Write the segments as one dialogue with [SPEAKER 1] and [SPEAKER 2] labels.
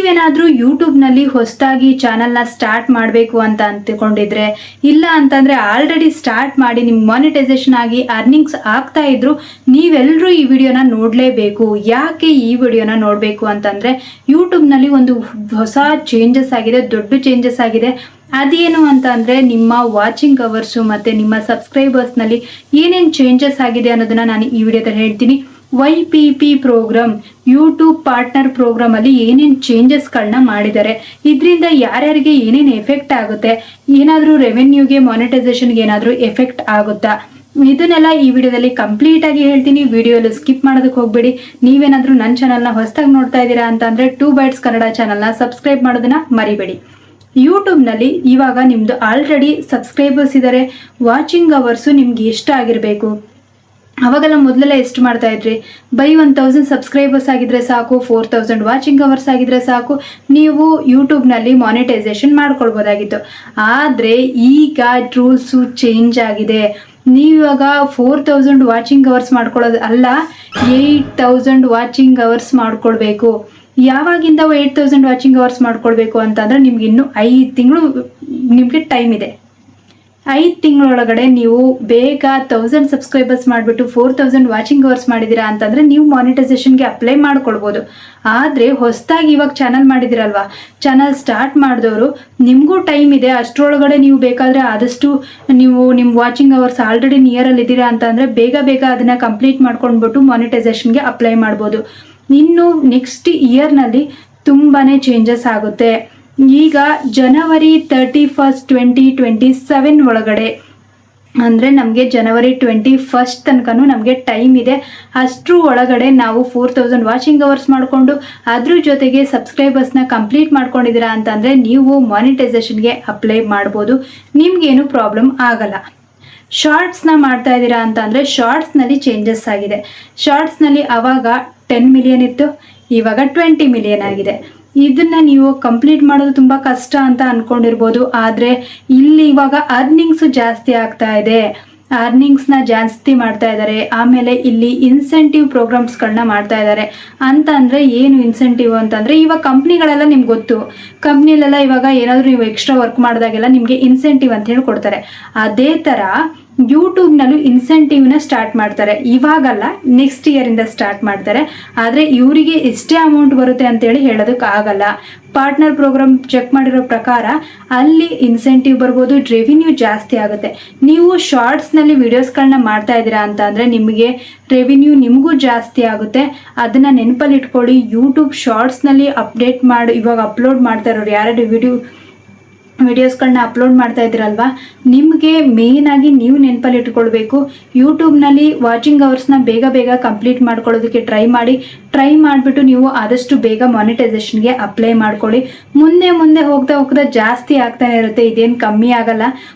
[SPEAKER 1] ನೀವೇನಾದರೂ ಯೂಟ್ಯೂಬ್ನಲ್ಲಿ ಹೊಸದಾಗಿ ಚಾನಲ್ನ ಸ್ಟಾರ್ಟ್ ಮಾಡಬೇಕು ಅಂತ ಅಂದ್ಕೊಂಡಿದ್ರೆ, ಇಲ್ಲ ಅಂತಂದರೆ ಆಲ್ರೆಡಿ ಸ್ಟಾರ್ಟ್ ಮಾಡಿ ನಿಮ್ಗೆ ಮಾನಿಟೈಸೇಷನ್ ಆಗಿ ಅರ್ನಿಂಗ್ಸ್ ಆಗ್ತಾ ಇದ್ರು, ನೀವೆಲ್ಲರೂ ಈ ವಿಡಿಯೋನ ನೋಡಲೇಬೇಕು. ಯಾಕೆ ಈ ವಿಡಿಯೋನ ನೋಡಬೇಕು ಅಂತಂದರೆ, ಯೂಟ್ಯೂಬ್ನಲ್ಲಿ ಒಂದು ಹೊಸ ಚೇಂಜಸ್ ಆಗಿದೆ, ದೊಡ್ಡ ಚೇಂಜಸ್ ಆಗಿದೆ. ಅದೇನು ಅಂತ ಅಂದರೆ, ನಿಮ್ಮ ವಾಚಿಂಗ್ ಅವರ್ಸು ಮತ್ತು ನಿಮ್ಮ ಸಬ್ಸ್ಕ್ರೈಬರ್ಸ್ನಲ್ಲಿ ಏನೇನು ಚೇಂಜಸ್ ಆಗಿದೆ ಅನ್ನೋದನ್ನು ನಾನು ಈ ವಿಡಿಯೋದಲ್ಲಿ ಹೇಳ್ತೀನಿ. YPP ಪ್ರೋಗ್ರಾಮ್, ಯೂಟ್ಯೂಬ್ ಪಾರ್ಟ್ನರ್ ಪ್ರೋಗ್ರಾಮಲ್ಲಿ ಏನೇನು ಚೇಂಜಸ್ಗಳನ್ನ ಮಾಡಿದ್ದಾರೆ, ಇದರಿಂದ ಯಾರ್ಯಾರಿಗೆ ಏನೇನು ಎಫೆಕ್ಟ್ ಆಗುತ್ತೆ, ಏನಾದರೂ ರೆವೆನ್ಯೂಗೆ ಮಾನಿಟೈಸೇಷನ್ಗೆ ಏನಾದರೂ ಎಫೆಕ್ಟ್ ಆಗುತ್ತಾ, ಇದನ್ನೆಲ್ಲ ಈ ವಿಡಿಯೋದಲ್ಲಿ ಕಂಪ್ಲೀಟಾಗಿ ಹೇಳ್ತೀನಿ. ವಿಡಿಯೋಲಿ ಸ್ಕಿಪ್ ಮಾಡೋದಕ್ಕೆ ಹೋಗಬೇಡಿ. ನೀವೇನಾದರೂ ನನ್ನ ಚಾನಲ್ನ ಹೊಸದಾಗಿ ನೋಡ್ತಾ ಇದ್ದೀರಾ ಅಂತಂದರೆ 2 Bytes ಕನ್ನಡ ಚಾನಲ್ನ ಸಬ್ಸ್ಕ್ರೈಬ್ ಮಾಡೋದನ್ನ ಮರಿಬೇಡಿ. ಯೂಟ್ಯೂಬ್ನಲ್ಲಿ ಇವಾಗ ನಿಮ್ಮದು ಆಲ್ರೆಡಿ ಸಬ್ಸ್ಕ್ರೈಬರ್ಸ್ ಇದ್ದಾರೆ, ವಾಚಿಂಗ್ ಅವರ್ಸು ನಿಮ್ಗೆ ಎಷ್ಟು ಆಗಿರಬೇಕು. ಅವಾಗೆಲ್ಲ ಮೊದಲೆಲ್ಲ ಎಷ್ಟು ಮಾಡ್ತಾ ಇದ್ರಿ, ಬೈ 1000 ಸಬ್ಸ್ಕ್ರೈಬರ್ಸ್ ಆಗಿದ್ರೆ ಸಾಕು, 4000 ವಾಚಿಂಗ್ ಅವರ್ಸ್ ಆಗಿದ್ರೆ ಸಾಕು, ನೀವು ಯೂಟ್ಯೂಬ್ನಲ್ಲಿ ಮಾನಿಟೈಸೇಷನ್ ಮಾಡ್ಕೊಳ್ಬೋದಾಗಿತ್ತು. ಆದರೆ ಈಗ ರೂಲ್ಸು ಚೇಂಜ್ ಆಗಿದೆ. ನೀವಾಗ 4000 ವಾಚಿಂಗ್ ಅವರ್ಸ್ ಮಾಡ್ಕೊಳ್ಳೋದು ಅಲ್ಲ, 8000 ವಾಚಿಂಗ್ ಅವರ್ಸ್ ಮಾಡ್ಕೊಳ್ಬೇಕು. ಯಾವಾಗಿಂದ 8000 ವಾಚಿಂಗ್ ಅವರ್ಸ್ ಮಾಡ್ಕೊಳ್ಬೇಕು ಅಂತಂದರೆ, ನಿಮ್ಗೆ ಇನ್ನೂ 5 ತಿಂಗಳು ನಿಮಗೆ ಟೈಮ್ ಇದೆ. 5 ತಿಂಗಳೊಳಗಡೆ ನೀವು ಬೇಗ 1000 ಸಬ್ಸ್ಕ್ರೈಬರ್ಸ್ ಮಾಡಿಬಿಟ್ಟು 4000 ವಾಚಿಂಗ್ ಅವರ್ಸ್ ಮಾಡಿದ್ದೀರಾ ಅಂತಂದರೆ ನೀವು ಮಾನಿಟೈಸೇಷನ್ಗೆ ಅಪ್ಲೈ ಮಾಡ್ಕೊಳ್ಬೋದು. ಆದರೆ ಹೊಸದಾಗಿ ಇವಾಗ ಚಾನಲ್ ಮಾಡಿದಿರಲ್ವಾ, ಚಾನಲ್ ಸ್ಟಾರ್ಟ್ ಮಾಡಿದವರು ನಿಮಗೂ ಟೈಮ್ ಇದೆ. ಅಷ್ಟರೊಳಗಡೆ ನೀವು ಬೇಕಾದರೆ ಆದಷ್ಟು ನೀವು ನಿಮ್ಮ ವಾಚಿಂಗ್ ಅವರ್ಸ್ ಆಲ್ರೆಡಿ ನಿಯರಲ್ಲಿದ್ದೀರಾ ಅಂತಂದರೆ ಬೇಗ ಅದನ್ನು ಕಂಪ್ಲೀಟ್ ಮಾಡ್ಕೊಂಡ್ಬಿಟ್ಟು ಮಾನಿಟೈಸೇಷನ್ಗೆ ಅಪ್ಲೈ ಮಾಡ್ಬೋದು. ಇನ್ನು ನೆಕ್ಸ್ಟ್ ಇಯರ್ನಲ್ಲಿ ತುಂಬಾ ಚೇಂಜಸ್ ಆಗುತ್ತೆ. ಈಗ ಜನವರಿ 31, 2027 ಒಳಗಡೆ, ಅಂದರೆ ನಮಗೆ ಜನವರಿ 21 ತನಕನೂ ನಮಗೆ ಟೈಮ್ ಇದೆ. ಅಷ್ಟರ ಒಳಗಡೆ ನಾವು 4000 ವಾಚಿಂಗ್ ಅವರ್ಸ್ ಮಾಡಿಕೊಂಡು ಅದ್ರ ಜೊತೆಗೆ ಸಬ್ಸ್ಕ್ರೈಬರ್ಸ್ನ ಕಂಪ್ಲೀಟ್ ಮಾಡ್ಕೊಂಡಿದ್ದೀರಾ ಅಂತಂದರೆ ನೀವು ಮಾನಿಟೈಸೇಷನ್ಗೆ ಅಪ್ಲೈ ಮಾಡ್ಬೋದು. ನಿಮಗೇನು ಪ್ರಾಬ್ಲಮ್ ಆಗಲ್ಲ. ಶಾರ್ಟ್ಸ್ನ ಮಾಡ್ತಾ ಇದ್ದೀರಾ ಅಂತಂದರೆ ಶಾರ್ಟ್ಸ್ನಲ್ಲಿ ಚೇಂಜಸ್ ಆಗಿದೆ. ಶಾರ್ಟ್ಸ್ನಲ್ಲಿ ಆವಾಗ 10 ಮಿಲಿಯನ್ ಇತ್ತು, ಇವಾಗ 20 ಮಿಲಿಯನ್ ಆಗಿದೆ. ಇದನ್ನು ನೀವು ಕಂಪ್ಲೀಟ್ ಮಾಡೋದು ತುಂಬ ಕಷ್ಟ ಅಂತ ಅಂದ್ಕೊಂಡಿರ್ಬೋದು. ಆದರೆ ಇಲ್ಲಿ ಇವಾಗ ಅರ್ನಿಂಗ್ಸು ಜಾಸ್ತಿ ಆಗ್ತಾ ಇದೆ, ಅರ್ನಿಂಗ್ಸ್ನ ಜಾಸ್ತಿ ಮಾಡ್ತಾ ಇದ್ದಾರೆ. ಆಮೇಲೆ ಇಲ್ಲಿ ಇನ್ಸೆಂಟಿವ್ ಪ್ರೋಗ್ರಾಮ್ಸ್ಗಳನ್ನ ಮಾಡ್ತಾ ಇದ್ದಾರೆ. ಅಂತಂದರೆ ಏನು ಇನ್ಸೆಂಟಿವ್ ಅಂತಂದರೆ, ಇವಾಗ ಕಂಪ್ನಿಗಳೆಲ್ಲ ನಿಮ್ಗೆ ಗೊತ್ತು, ಕಂಪ್ನಿಲೆಲ್ಲ ಇವಾಗ ಏನಾದರೂ ನೀವು ಎಕ್ಸ್ಟ್ರಾ ವರ್ಕ್ ಮಾಡಿದಾಗೆಲ್ಲ ನಿಮಗೆ ಇನ್ಸೆಂಟಿವ್ ಅಂತ ಹೇಳಿ ಕೊಡ್ತಾರೆ. ಅದೇ ಥರ ಯೂಟ್ಯೂಬ್ನಲ್ಲೂ ಇನ್ಸೆಂಟಿವ್ನ ಸ್ಟಾರ್ಟ್ ಮಾಡ್ತಾರೆ. ಇವಾಗಲ್ಲ, ನೆಕ್ಸ್ಟ್ ಇಯರಿಂದ ಸ್ಟಾರ್ಟ್ ಮಾಡ್ತಾರೆ. ಆದರೆ ಇವರಿಗೆ ಎಷ್ಟೇ ಅಮೌಂಟ್ ಬರುತ್ತೆ ಅಂತೇಳಿ ಹೇಳೋದಕ್ಕಾಗಲ್ಲ. ಪಾರ್ಟ್ನರ್ ಪ್ರೋಗ್ರಾಮ್ ಚೆಕ್ ಮಾಡಿರೋ ಪ್ರಕಾರ ಅಲ್ಲಿ ಇನ್ಸೆಂಟಿವ್ ಬರ್ಬೋದು, ರೆವಿನ್ಯೂ ಜಾಸ್ತಿ ಆಗುತ್ತೆ. ನೀವು ಶಾರ್ಟ್ಸ್ನಲ್ಲಿ ವೀಡಿಯೋಸ್ಗಳನ್ನ ಮಾಡ್ತಾ ಇದ್ದೀರಾ ಅಂತ ಅಂದರೆ ನಿಮಗೆ ರೆವಿನ್ಯೂ ನಿಮಗೂ ಜಾಸ್ತಿ ಆಗುತ್ತೆ. ಅದನ್ನು ನೆನಪಲ್ಲಿ ಇಟ್ಕೊಳ್ಳಿ. ಯೂಟ್ಯೂಬ್ ಶಾರ್ಟ್ಸ್ನಲ್ಲಿ ಇವಾಗ ಅಪ್ಲೋಡ್ ಮಾಡ್ತಾ ಇರೋರು ಯಾರು ವಿಡಿಯೋಸ್ಗಳನ್ನ ಅಪ್ಲೋಡ್ ಮಾಡ್ತಾ ಇದ್ದೀರಲ್ವ, ನಿಮಗೆ ಮೇಯ್ನಾಗಿ ನೀವು ನೆನಪಲ್ಲಿ ಇಟ್ಕೊಳ್ಬೇಕು, ಯೂಟ್ಯೂಬ್ನಲ್ಲಿ ವಾಚಿಂಗ್ ಅವರ್ಸ್ನ ಬೇಗ ಕಂಪ್ಲೀಟ್ ಮಾಡ್ಕೊಳ್ಳೋದಕ್ಕೆ ಟ್ರೈ ಮಾಡಿಬಿಟ್ಟು ನೀವು ಆದಷ್ಟು ಬೇಗ ಮಾನಿಟೈಸೇಷನ್ಗೆ ಅಪ್ಲೈ ಮಾಡ್ಕೊಳ್ಳಿ. ಮುಂದೆ ಹೋಗ್ತಾ ಜಾಸ್ತಿ ಆಗ್ತಾನೆ ಇರುತ್ತೆ, ಇದೇನು ಕಮ್ಮಿ ಆಗಲ್ಲ.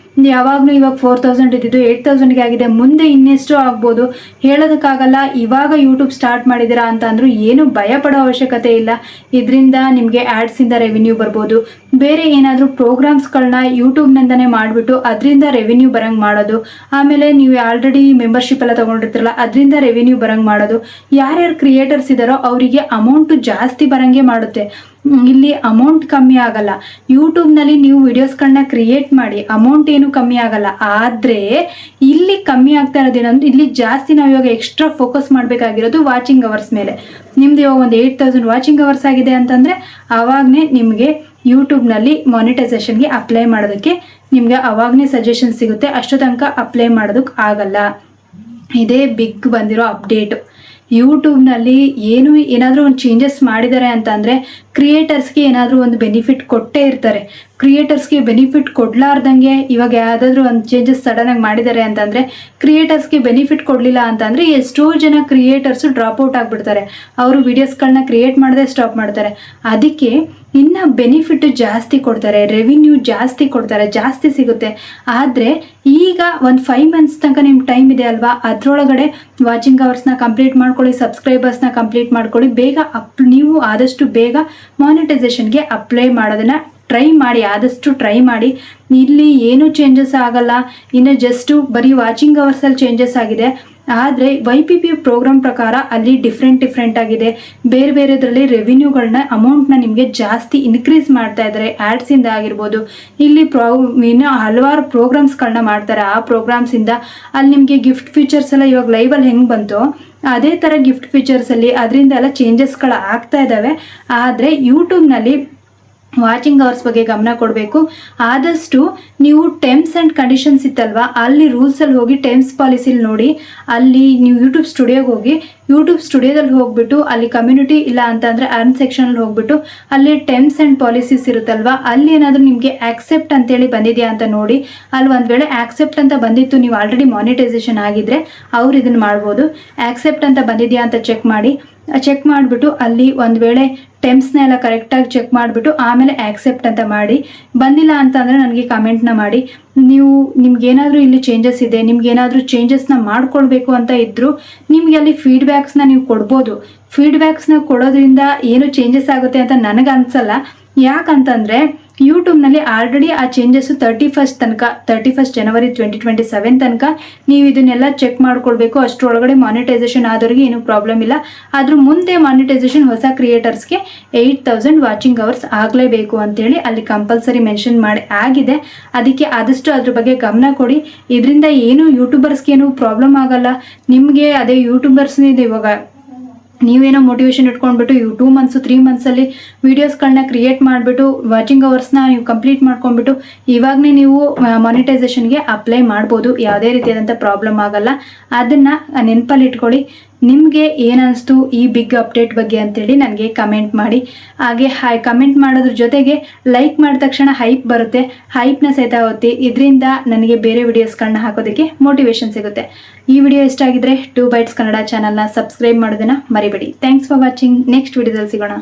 [SPEAKER 1] ಯಾವಾಗಲೂ ಇವಾಗ 4000 ಇದ್ದಿದ್ದು 8000ಗೆ ಆಗಿದೆ, ಮುಂದೆ ಇನ್ನೆಷ್ಟು ಆಗ್ಬೋದು ಹೇಳೋದಕ್ಕಾಗಲ್ಲ. ಇವಾಗ ಯೂಟ್ಯೂಬ್ ಸ್ಟಾರ್ಟ್ ಮಾಡಿದ್ದೀರಾ ಅಂತ ಅಂದರೂ ಏನು ಭಯ ಪಡೋ ಅವಶ್ಯಕತೆ ಇಲ್ಲ. ಇದರಿಂದ ನಿಮಗೆ ಆ್ಯಡ್ಸಿಂದ ರೆವಿನ್ಯೂ ಬರ್ಬೋದು. ಬೇರೆ ಏನಾದರೂ ಪ್ರೋಗ್ರಾಮ್ಸ್ಗಳನ್ನ ಯೂಟ್ಯೂಬ್ನಿಂದನೇ ಮಾಡಿಬಿಟ್ಟು ಅದರಿಂದ ರೆವಿನ್ಯೂ ಬರಂಗೆ ಮಾಡೋದು. ಆಮೇಲೆ ನೀವು ಆಲ್ರೆಡಿ ಮೆಂಬರ್ಶಿಪ್ ಎಲ್ಲ ತೊಗೊಂಡಿರ್ತೀರಲ್ಲ, ಅದರಿಂದ ರೆವಿನ್ಯೂ ಬರಂಗೆ ಮಾಡೋದು. ಯಾರ್ಯಾರು ಕ್ರಿಯೇಟರ್ಸ್ ಇದ್ದಾರೋ ಅವರಿಗೆ ಅಮೌಂಟು ಜಾಸ್ತಿ ಬರಂಗೆ ಮಾಡುತ್ತೆ. ಇಲ್ಲಿ ಅಮೌಂಟ್ ಕಮ್ಮಿ ಆಗಲ್ಲ. ಯೂಟ್ಯೂಬ್ನಲ್ಲಿ ನೀವು ವಿಡಿಯೋಸ್ಗಳನ್ನ ಕ್ರಿಯೇಟ್ ಮಾಡಿ ಅಮೌಂಟ್ ಏನು ಕಮ್ಮಿ ಆಗಲ್ಲ. ಆದರೆ ಇಲ್ಲಿ ಕಮ್ಮಿ ಆಗ್ತಾ ಇರೋದೇನಂದ್ರೆ, ಇಲ್ಲಿ ಜಾಸ್ತಿ ನಾವು ಇವಾಗ ಎಕ್ಸ್ಟ್ರಾ ಫೋಕಸ್ ಮಾಡಬೇಕಾಗಿರೋದು ವಾಚಿಂಗ್ ಅವರ್ಸ್ ಮೇಲೆ. ನಿಮ್ದು ಇವಾಗ ಒಂದು 8000 ವಾಚಿಂಗ್ ಅವರ್ಸ್ ಆಗಿದೆ ಅಂತಂದರೆ ಆವಾಗನೇ ನಿಮಗೆ ಯೂಟ್ಯೂಬ್ನಲ್ಲಿ ಮಾನಿಟೈಸೇಷನ್ಗೆ ಅಪ್ಲೈ ಮಾಡೋದಕ್ಕೆ ನಿಮಗೆ ಆವಾಗನೇ ಸಜೆಷನ್ ಸಿಗುತ್ತೆ. ಅಷ್ಟು ತನಕ ಅಪ್ಲೈ ಮಾಡೋದಕ್ಕೆ ಆಗಲ್ಲ. ಇದೇ ಬಿಗ್ ಬಂದಿರೋ ಅಪ್ಡೇಟು. ಯೂಟ್ಯೂಬ್ನಲ್ಲಿ ಏನಾದರೂ ಒಂದು ಚೇಂಜಸ್ ಮಾಡಿದ್ದಾರೆ ಅಂತಂದರೆ ಕ್ರಿಯೇಟರ್ಸ್ಗೆ ಏನಾದರೂ ಒಂದು ಬೆನಿಫಿಟ್ ಕೊಟ್ಟೇ ಇರ್ತಾರೆ. ಕ್ರಿಯೇಟರ್ಸ್ಗೆ ಬೆನಿಫಿಟ್ ಕೊಡಲಾರ್ದಂಗೆ ಇವಾಗ ಯಾವುದಾದ್ರೂ ಒಂದು ಚೇಂಜಸ್ ಸಡನ್ನಾಗಿ ಮಾಡಿದ್ದಾರೆ ಅಂತಂದರೆ, ಕ್ರಿಯೇಟರ್ಸ್ಗೆ ಬೆನಿಫಿಟ್ ಕೊಡಲಿಲ್ಲ ಅಂತಂದರೆ ಎಷ್ಟೋ ಜನ ಕ್ರಿಯೇಟರ್ಸು ಡ್ರಾಪ್ಔಟ್ ಆಗಿಬಿಡ್ತಾರೆ. ಅವರು ವೀಡಿಯೋಸ್ಗಳನ್ನ ಕ್ರಿಯೇಟ್ ಮಾಡದೆ ಸ್ಟಾಪ್ ಮಾಡ್ತಾರೆ. ಅದಕ್ಕೆ ಇನ್ನು ಬೆನಿಫಿಟ್ ಜಾಸ್ತಿ ಕೊಡ್ತಾರೆ, ರೆವಿನ್ಯೂ ಜಾಸ್ತಿ ಕೊಡ್ತಾರೆ, ಜಾಸ್ತಿ ಸಿಗುತ್ತೆ. ಆದರೆ ಈಗ ಒಂದು 5 ಮಂತ್ಸ್ ತನಕ ನಿಮ್ಗೆ ಟೈಮ್ ಇದೆ ಅಲ್ವಾ, ಅದರೊಳಗಡೆ ವಾಚಿಂಗ್ ಅವರ್ಸ್ನ ಕಂಪ್ಲೀಟ್ ಮಾಡ್ಕೊಳ್ಳಿ, ಸಬ್ಸ್ಕ್ರೈಬರ್ಸ್ನ ಕಂಪ್ಲೀಟ್ ಮಾಡ್ಕೊಳ್ಳಿ. ನೀವು ಆದಷ್ಟು ಬೇಗ ಮಾನಿಟೈಸೇಷನ್ಗೆ ಅಪ್ಲೈ ಮಾಡೋದನ್ನು ಆದಷ್ಟು ಟ್ರೈ ಮಾಡಿ. ಇಲ್ಲಿ ಏನೂ ಚೇಂಜಸ್ ಆಗಲ್ಲ. ಇನ್ನು ಜಸ್ಟು ಬರೀ ವಾಚಿಂಗ್ ಅವರ್ಸಲ್ಲಿ ಚೇಂಜಸ್ ಆಗಿದೆ. ಆದರೆ YPP ಪ್ರೋಗ್ರಾಮ್ ಪ್ರಕಾರ ಅಲ್ಲಿ ಡಿಫ್ರೆಂಟ್ ಆಗಿದೆ. ಬೇರೆ ಬೇರೆದ್ರಲ್ಲಿ ರೆವಿನ್ಯೂಗಳನ್ನ ಅಮೌಂಟ್ನ ನಿಮಗೆ ಜಾಸ್ತಿ ಇನ್ಕ್ರೀಸ್ ಮಾಡ್ತಾ ಇದ್ದಾರೆ. ಆ್ಯಡ್ಸಿಂದ ಆಗಿರ್ಬೋದು, ಇಲ್ಲಿ ಇನ್ನು ಹಲವಾರು ಪ್ರೋಗ್ರಾಮ್ಸ್ಗಳನ್ನ ಮಾಡ್ತಾರೆ. ಆ ಪ್ರೋಗ್ರಾಮ್ಸಿಂದ ಅಲ್ಲಿ ನಿಮಗೆ ಗಿಫ್ಟ್ ಫೀಚರ್ಸ್ ಎಲ್ಲ ಇವಾಗ ಲೈವಲ್ಲಿ ಹೆಂಗೆ ಬಂತು ಅದೇ ಥರ ಗಿಫ್ಟ್ ಫೀಚರ್ಸಲ್ಲಿ ಅದರಿಂದ ಎಲ್ಲ ಚೇಂಜಸ್ಗಳು ಆಗ್ತಾ ಇದ್ದಾವೆ. ಆದರೆ ಯೂಟ್ಯೂಬ್ನಲ್ಲಿ ವಾಚಿಂಗ್ ಅವರ್ಸ್ ಬಗ್ಗೆ ಗಮನ ಕೊಡಬೇಕು. ಆದಷ್ಟು ನೀವು ಟರ್ಮ್ಸ್ ಆ್ಯಂಡ್ ಕಂಡೀಷನ್ಸ್ ಇತ್ತಲ್ವಾ, ಅಲ್ಲಿ ರೂಲ್ಸಲ್ಲಿ ಹೋಗಿ ಟರ್ಮ್ಸ್ ಪಾಲಿಸಿಲಿ ನೋಡಿ. ಅಲ್ಲಿ ನೀವು ಯೂಟ್ಯೂಬ್ ಸ್ಟುಡಿಯೋಗೆ ಹೋಗಿ, ಯೂಟ್ಯೂಬ್ ಸ್ಟುಡಿಯೋದಲ್ಲಿ ಹೋಗ್ಬಿಟ್ಟು ಅಲ್ಲಿ ಕಮ್ಯುನಿಟಿ ಇಲ್ಲ ಅಂತಂದರೆ ಅರ್ನ್ ಸೆಕ್ಷನಲ್ಲಿ ಹೋಗ್ಬಿಟ್ಟು ಅಲ್ಲಿ ಟರ್ಮ್ಸ್ ಆ್ಯಂಡ್ ಪಾಲಿಸೀಸ್ ಇರುತ್ತಲ್ವಾ, ಅಲ್ಲಿ ಏನಾದರೂ ನಿಮಗೆ ಆಕ್ಸೆಪ್ಟ್ ಅಂತೇಳಿ ಬಂದಿದೆಯಾ ಅಂತ ನೋಡಿ. ಅಲ್ಲಿ ಒಂದು ವೇಳೆ ಆಕ್ಸೆಪ್ಟ್ ಅಂತ ಬಂದಿತ್ತು, ನೀವು ಆಲ್ರೆಡಿ ಮಾನಿಟೈಸೇಷನ್ ಆಗಿದ್ದರೆ ಅವ್ರು ಇದನ್ನು ಮಾಡ್ಬೋದು. ಆಕ್ಸೆಪ್ಟ್ ಅಂತ ಬಂದಿದೆಯಾ ಅಂತ ಚೆಕ್ ಮಾಡಿಬಿಟ್ಟು ಅಲ್ಲಿ ಒಂದು ವೇಳೆ ಟೆಮ್ಸ್ನ ಎಲ್ಲ ಕರೆಕ್ಟಾಗಿ ಚೆಕ್ ಮಾಡಿಬಿಟ್ಟು ಆಮೇಲೆ ಆಕ್ಸೆಪ್ಟ್ ಅಂತ ಮಾಡಿ. ಬಂದಿಲ್ಲ ಅಂತಂದರೆ ನನಗೆ ಕಮೆಂಟ್ನ ಮಾಡಿ. ನಿಮ್ಗೇನಾದರೂ ಇಲ್ಲಿ ಚೇಂಜಸ್ ಇದೆ, ನಿಮ್ಗೇನಾದರೂ ಚೇಂಜಸ್ನ ಮಾಡ್ಕೊಳ್ಬೇಕು ಅಂತ ಇದ್ದರೂ ನಿಮಗೆ ಅಲ್ಲಿ ಫೀಡ್ಬ್ಯಾಕ್ಸ್ನ ನೀವು ಕೊಡ್ಬೋದು. ಫೀಡ್ಬ್ಯಾಕ್ಸ್ನ ಕೊಡೋದ್ರಿಂದ ಏನು ಚೇಂಜಸ್ ಆಗುತ್ತೆ ಅಂತ ನನಗೆ ಅನಿಸಲ್ಲ. ಯಾಕಂತಂದರೆ ಯೂಟ್ಯೂಬ್ನಲ್ಲಿ ಆಲ್ರೆಡಿ ಆ ಚೇಂಜಸ್ಸು 31 ಜನವರಿ 2027 ತನಕ ನೀವು ಇದನ್ನೆಲ್ಲ ಚೆಕ್ ಮಾಡ್ಕೊಳ್ಬೇಕು. ಅಷ್ಟರೊಳಗಡೆ ಮಾನಿಟೈಸೇಷನ್ ಆದವ್ರಿಗೆ ಏನೂ ಪ್ರಾಬ್ಲಮ್ ಇಲ್ಲ. ಅದ್ರ ಮುಂದೆ ಮಾನಿಟೈಸೇಷನ್ ಹೊಸ ಕ್ರಿಯೇಟರ್ಸ್ಗೆ 8000 ವಾಚಿಂಗ್ ಅವರ್ಸ್ ಆಗಲೇಬೇಕು ಅಂತೇಳಿ ಅಲ್ಲಿ ಕಂಪಲ್ಸರಿ ಮೆನ್ಷನ್ ಮಾಡಿ ಆಗಿದೆ. ಅದಕ್ಕೆ ಆದಷ್ಟು ಅದ್ರ ಬಗ್ಗೆ ಗಮನ ಕೊಡಿ. ಇದರಿಂದ ಏನು ಯೂಟ್ಯೂಬರ್ಸ್ಗೇನು ಪ್ರಾಬ್ಲಮ್ ಆಗಲ್ಲ. ನಿಮಗೆ ಅದೇ ಯೂಟ್ಯೂಬರ್ಸ್ನಿದೆ ಇವಾಗ ನೀವೇನೋ ಮೋಟಿವೇಶನ್ ಇಟ್ಕೊಂಡ್ಬಿಟ್ಟು 2 ಮಂತ್ಸು 3 ಮಂತ್ಸಲ್ಲಿ ವೀಡಿಯೋಸ್ಗಳನ್ನ ಕ್ರಿಯೇಟ್ ಮಾಡಿಬಿಟ್ಟು ವಾಚಿಂಗ್ ಅವರ್ಸ್ನ ನೀವು ಕಂಪ್ಲೀಟ್ ಮಾಡ್ಕೊಂಡ್ಬಿಟ್ಟು ಇವಾಗಲೇ ನೀವು ಮಾನಿಟೈಸೇಷನ್ಗೆ ಅಪ್ಲೈ ಮಾಡ್ಬೋದು. ಯಾವುದೇ ರೀತಿಯಾದಂಥ ಪ್ರಾಬ್ಲಮ್ ಆಗಲ್ಲ. ಅದನ್ನು ನೆನಪಲ್ಲಿ ಇಟ್ಕೊಳ್ಳಿ. ನಿಮಗೆ ಏನನ್ನಿಸ್ತು ಈ ಬಿಗ್ ಅಪ್ಡೇಟ್ ಬಗ್ಗೆ ಅಂತೇಳಿ ನನಗೆ ಕಮೆಂಟ್ ಮಾಡಿ. ಹಾಗೆ ಕಮೆಂಟ್ ಮಾಡೋದ್ರ ಜೊತೆಗೆ ಲೈಕ್ ಮಾಡಿದ ತಕ್ಷಣ ಹೈಪ್ ಬರುತ್ತೆ. ಹೈಪ್ನ ಸಹಿತ ಒತ್ತಿ. ಇದರಿಂದ ನನಗೆ ಬೇರೆ ವಿಡಿಯೋಸ್ಗಳನ್ನ ಹಾಕೋದಕ್ಕೆ ಮೋಟಿವೇಶನ್ ಸಿಗುತ್ತೆ. ಈ ವಿಡಿಯೋ ಇಷ್ಟ ಆಗಿದ್ರೆ 2 ಬೈಟ್ಸ್ ಕನ್ನಡ ಚಾನಲ್ನ ಸಬ್ಸ್ಕ್ರೈಬ್ ಮಾಡೋದನ್ನು ಮರಿಬೇಡಿ. Thanks for watching. ನೆಕ್ಸ್ಟ್ ವಿಡಿಯೋದಲ್ಲಿ ಸಿಗೋಣ.